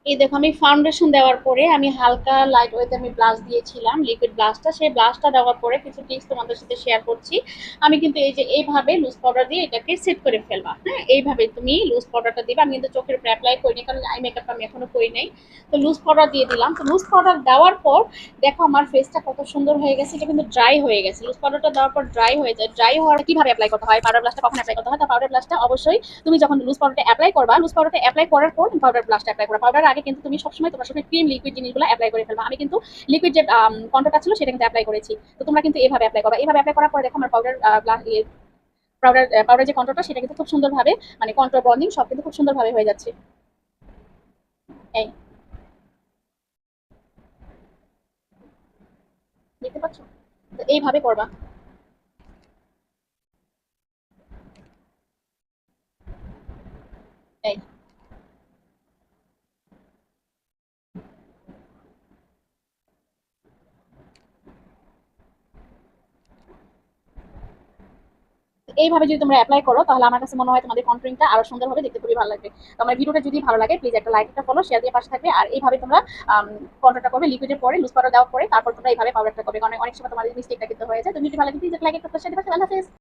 এই দেখো আমি ফাউন্ডেশন দেওয়ার পরে আমি হালকা লাইট ওয়েতে আমি ব্লাশ দিয়েছিলাম, লিকুইড ব্লাশটা। সেই ব্লাশটা দেওয়ার পরে কিছু টিপস তোমাদের সাথে শেয়ার করছি। আমি কিন্তু এই যে এইভাবে লুজ পাউডার দিয়ে এটাকে সেট করে ফেলবা। হ্যাঁ, এইভাবে তুমি লুজ পাউডারটা দিবা। আমি কিন্তু চোখের উপরে অ্যাপ্লাই করিনি, কারণ আই মেকআপটা আমি এখনো করি নাই। তো লুজ পাউডার দিয়ে দিলাম। তো লুজ পাউডার দেওয়ার পর দেখো আমার ফেসটা কত সুন্দর হয়ে গেছে। এটা কিন্তু ড্রাই হয়ে গেছে, লুজ পাউডারটা দেওয়ার পর ড্রাই হয়ে যায়। ড্রাই হওয়ার কিভাবে অ্যাপ্লাই করতে হয়, পাউডার ব্লাশটা কখন অ্যাপ্লাই করতে হয়? তো পাউডার ব্লাশটা অবশ্যই তুমি যখন লুজ পাউডারটা অ্যাপ্লাই করবা, লুজ পাউডারটা অ্যাপ্লাই করার পর পাউডার ব্লাশটা অ্যাপ্লাই করবা। পাউডার আগে কিন্তু তুমি সবসময় তোমার সাথে ক্রিম লিকুইড জিনিসগুলো অ্যাপ্লাই করে ফেলবা। আমি কিন্তু লিকুইড যে কন্ট্রোলটা ছিল সেটা কিন্তু অ্যাপ্লাই করেছি। তো তোমরা কিন্তু এভাবে অ্যাপ্লাই করবা। এভাবে অ্যাপ্লাই করার পরে দেখো আমার পাউডার পাউডার যে কন্ট্রোলটা সেটা কিন্তু খুব সুন্দরভাবে, মানে কন্ট্রোল বন্ডিং সব কিন্তু খুব সুন্দরভাবে হয়ে যাচ্ছে। এই দেখতে পাচ্ছ? তো এইভাবে করবা। এই এইভাবে যদি তোমরা অ্যাপ্লাই করো তাহলে আমার কাছে মনে হয় তোমাদের কন্ট্রোলিংটা আরো সুন্দর হবে, দেখতে খুবই ভালো লাগবে। তো আমার ভিডিওটা যদি ভালো লাগে প্লিজ একটা লাইক, একটা ফলো, শেয়ার দিয়ে পাশে থাকবে। আর এইভাবে তোমরা কন্ট্রোলটা করবে লিকুইডের পরে, লুজ পাউডার দেওয়ার পরে, তারপর তোমরা এইভাবে পাউডারটা করবে, কারণ অনেক সময় তোমাদের মিস্টেকটা কিন্তু হয়ে যায়। তো ভিডিও ভালো লাগে প্লিজ একটা লাইক, একটা ফলো, শেয়ার দিয়ে পাশে। আল্লাহ হাফেজ।